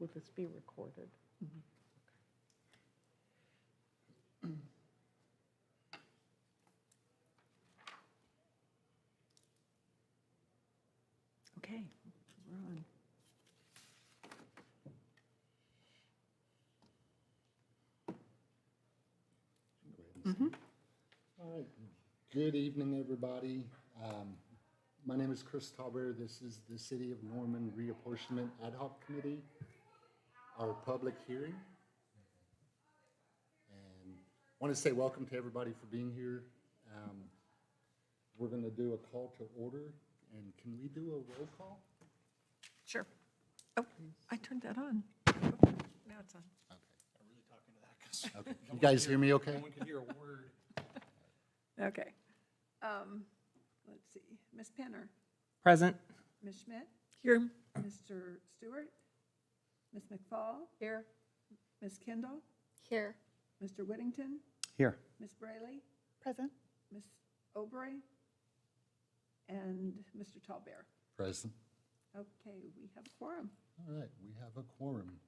Will this be recorded? Okay, we're on. All right. Good evening, everybody. My name is Chris Tauber. This is the City of Norman Reapportionment Ad Hoc Committee, our public hearing. And I want to say welcome to everybody for being here. We're going to do a call to order. And can we do a roll call? Sure. Oh, I turned that on. Now it's on. Okay. Okay. You guys hear me okay? No one can hear a word. Okay. Let's see. Ms. Penner, Present. Ms. Schmidt, Here. Mr. Stewart, Ms. McFall. Here. Ms. Kendall, Here. Mr. Whittington, Here. Ms. Brayley, Present. Ms. Obrey, and Mr. Tallbear. Present. Okay, we have a quorum. All right, we have a quorum.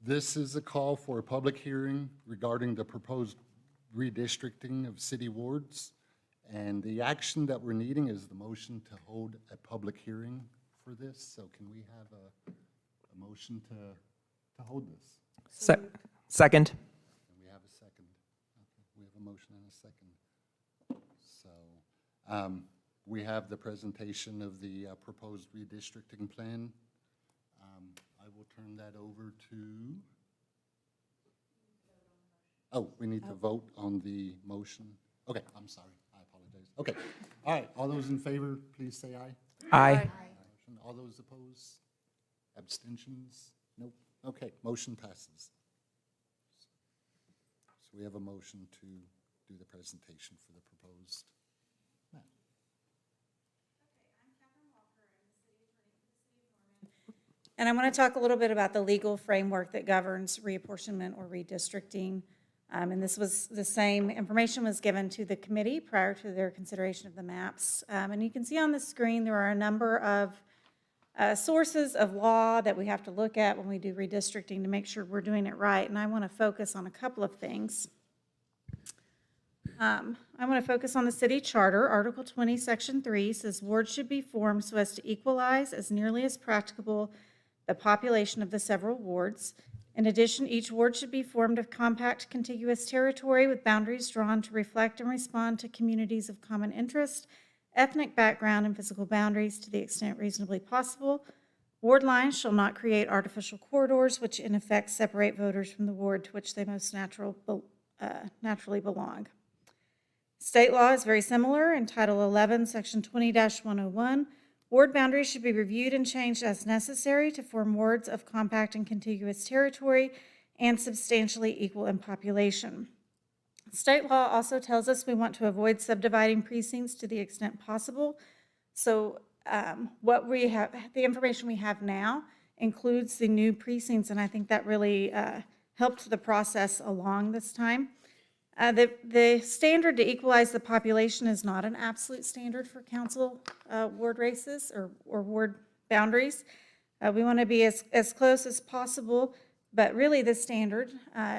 This is a call for a public hearing regarding the proposed redistricting of city wards. And the action that we're needing is the motion to hold a public hearing for this. So can we have a motion to hold this? Second. And we have a second. Okay, we have a motion and a second. So we have the presentation of the proposed redistricting plan. I will turn that over to, oh, we need to vote on the motion. Okay, I'm sorry, I apologize. Okay, all right, all those in favor, please say aye. Aye. All those opposed? Abstentions? Nope. Okay, motion passes. So we have a motion to do the presentation for the proposed map. And I want to talk a little bit about the legal framework that governs reapportionment or redistricting. And this was the same information was given to the committee prior to their consideration of the maps. And you can see on the screen there are a number of sources of law that we have to look at when we do redistricting to make sure we're doing it right. And I want to focus on a couple of things. I want to focus on the city charter. Article 20, Section 3 says wards should be formed so as to equalize as nearly as practicable the population of the several wards. In addition, each ward should be formed of compact contiguous territory with boundaries drawn to reflect and respond to communities of common interest, ethnic background, and physical boundaries to the extent reasonably possible. Ward lines shall not create artificial corridors which in effect separate voters from the ward to which they most naturally belong. State law is very similar. In Title 11, Section 20-101, ward boundaries should be reviewed and changed as necessary to form wards of compact and contiguous territory and substantially equal in population. State law also tells us we want to avoid subdividing precincts to the extent possible. So what we have, the information we have now includes the new precincts, and I think that really helped the process along this time. The standard to equalize the population is not an absolute standard for council ward races or ward boundaries. We want to be as close as possible, but really the standard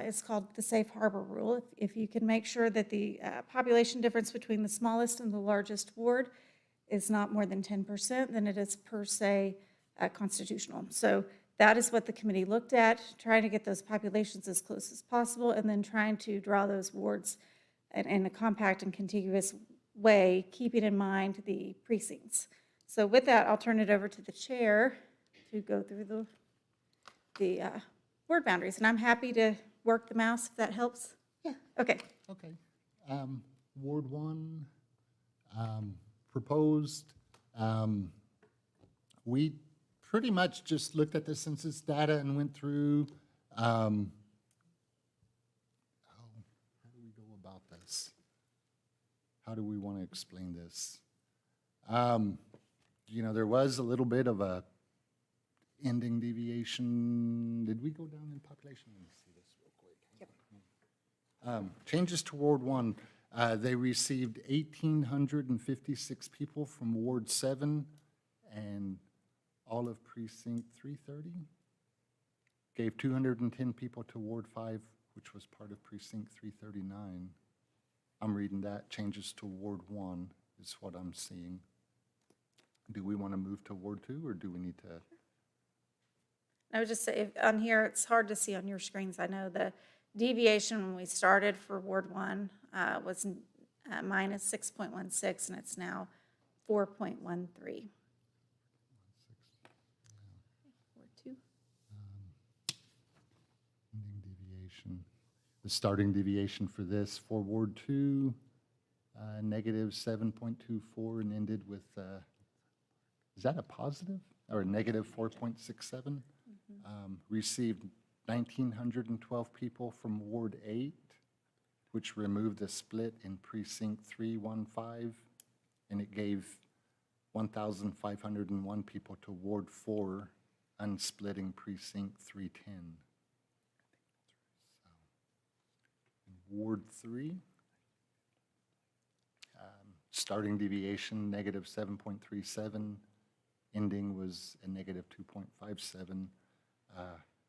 is called the safe harbor rule. If you can make sure that the population difference between the smallest and the largest ward is not more than 10%, then it is per se constitutional. So that is what the committee looked at, trying to get those populations as close as possible and then trying to draw those wards in a compact and contiguous way, keeping in mind the precincts. So with that, I'll turn it over to the chair to go through the ward boundaries. And I'm happy to work the mouse if that helps. Yeah. Okay. Okay. Ward 1, proposed. We pretty much just looked at the census data and went through, how do we go about this? How do we want to explain this? You know, there was a little bit of a ending deviation. Did we go down in population? Let me see this real quick. Yep. Changes to Ward 1. They received 1,856 people from Ward 7 and all of precinct 330. gave 210 people to Ward 5, which was part of Precinct 339. I'm reading that, changes to Ward 1 is what I'm seeing. Do we want to move to Ward 2, or do we need to? I would just say, on here, it's hard to see on your screens. I know the deviation when we started for Ward 1 was minus 6.16, and it's now 4.13. Ward 2. Ending deviation. The starting deviation for this, for Ward 2, negative 7.24, and ended with, is that a positive? Or a negative 4.67? Received 1,912 people from Ward 8, which removed the split in Precinct 315, and it gave 1,501 people to Ward 4, unsplitting Precinct 310. Ward 3, starting deviation, negative 7.37, ending was a negative 2.57.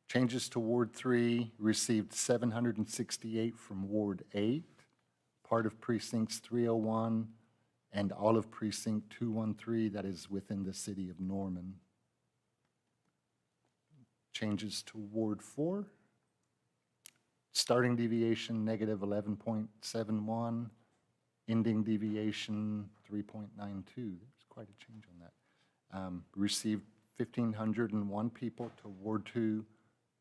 Changes to Ward 3, received 768 from Ward 8, part of Precincts 301, and all of Precinct 213 that is within the city of Norman. Changes to Ward 4, starting deviation, negative 11.71, ending deviation, 3.92. There's quite a change on that. Received 1,501 people to Ward 2,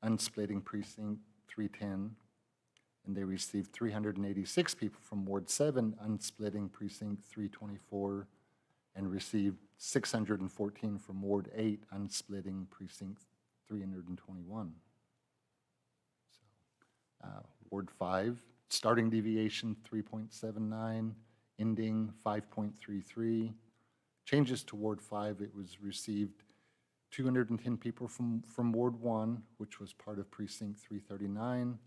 unsplitting Precinct 310, and they received 386 people from Ward 7, unsplitting Precinct 324, and received 614 from Ward 8, unsplitting Precinct 321. Ward 5, starting deviation 3.79, ending 5.33. Changes to Ward 5, it was received 210 people from Ward 1, which was part of Precinct 339,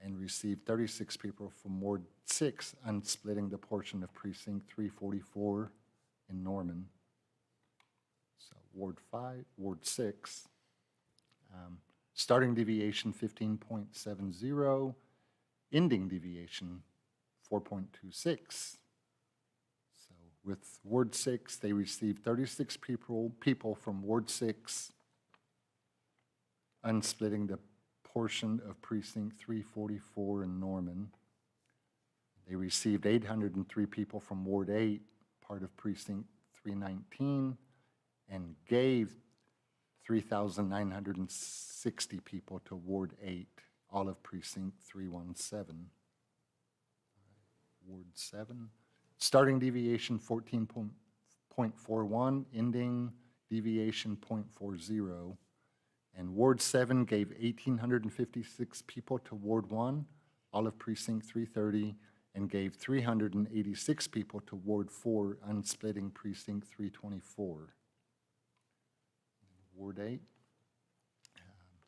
and received 36 people from Ward 6, unsplitting the portion of Precinct 344 in Norman. So Ward 6, starting deviation 15.70, ending deviation 4.26. So with Ward 6, they received 36 people from Ward 6, unsplitting the portion of Precinct 344 in Norman. They received 803 people from Ward 8, part of Precinct 319, and gave 3,960 people to Ward 8, all of Precinct 317. Ward 7, starting deviation 14.41, ending deviation 0.40. And Ward 7 gave 1,856 people to Ward 1, all of Precinct 330, and gave 386 people to Ward 4, unsplitting Precinct 324. Ward 8,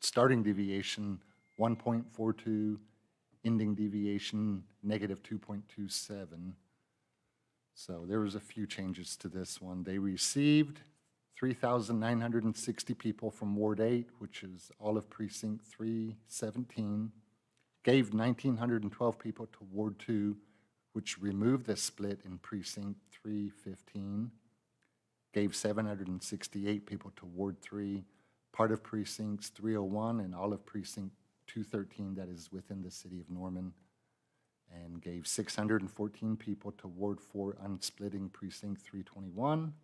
starting deviation 1.42, ending deviation negative 2.27. So there was a few changes to this one. They received 3,960 people from Ward 8, which is all of Precinct 317, gave 1,912 people to Ward 2, which removed the split in Precinct 315, gave 768 people to Ward 3, part of Precincts 301 and all of Precinct 213 that is within the city of Norman, and gave 614 people to Ward 4, unsplitting Precinct 321,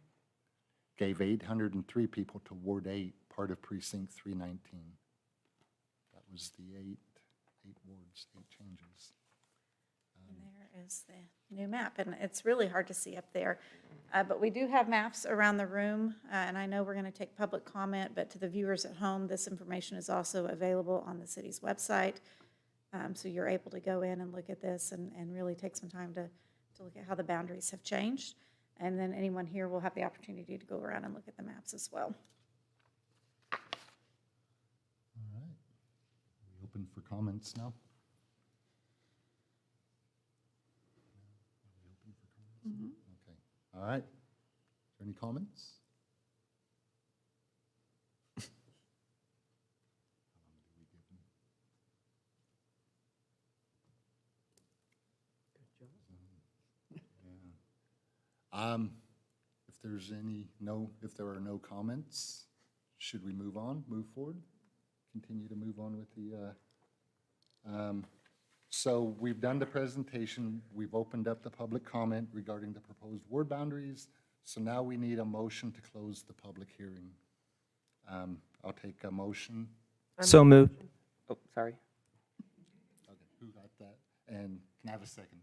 gave 803 people to Ward 8, part of Precinct 319. That was the eight wards, 8 changes. And there is the new map, and it's really hard to see up there. But we do have maps around the room, and I know we're going to take public comment, but to the viewers at home, this information is also available on the city's website. So you're able to go in and look at this and really take some time to look at how the boundaries have changed. And then anyone here will have the opportunity to go around and look at the maps as well. All right. We open for comments now? Okay. All right. Is there any comments? How long do we give If there's if there are no comments, should we move forward? Continue to move on with the, so we've done the presentation, we've opened up the public comment regarding the proposed ward boundaries, so now we need a motion to close the public hearing. I'll take a motion. So moved. Oh, sorry. Okay, who got that? And can I have a second?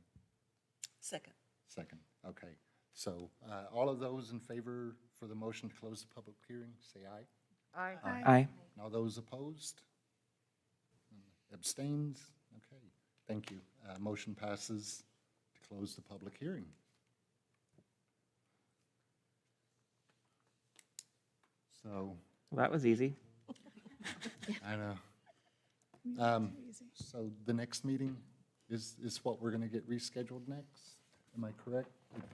Second. Second, okay. So all of those in favor for the motion to close the public hearing, say aye. Aye. And all those opposed? Abstains? Okay, thank you. Motion passes to close the public hearing. So, Well, that was easy. I know. So the next meeting is what we're going to get rescheduled next? Am I correct?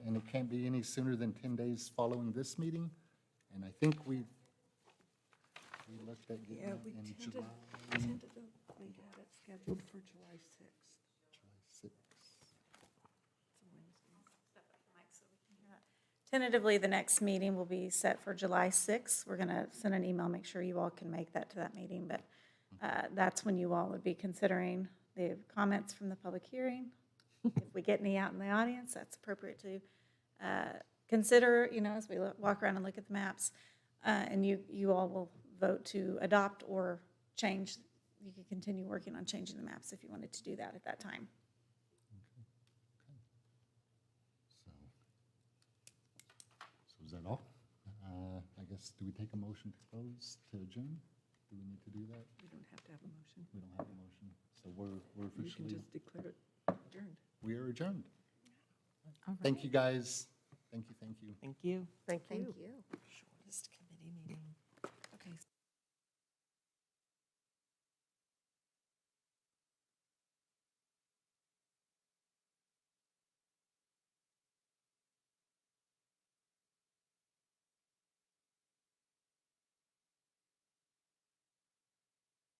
And it can't be any sooner than 10 days following this meeting? And I think we looked at getting Yeah, it we in tentatively July. had it scheduled for July 6th. July 6th. Tentatively, the next meeting will be set for July 6th. We're going to send an email, make sure you all can make that to that meeting, but that's when you all would be considering the comments from the public hearing. If we get any out in the audience, that's appropriate to consider, as we walk around and look at the maps. And you all will vote to adopt or change. You can continue working on changing the maps if you wanted to do that at that time. So is that all? I guess, do we take a motion to close, to adjourn? Do we need to do that? We don't have to have a motion. We don't have a motion. So we're You can officially, just declare it adjourned. we are adjourned. Thank you, guys. Thank you, thank you. Thank you. Thank you.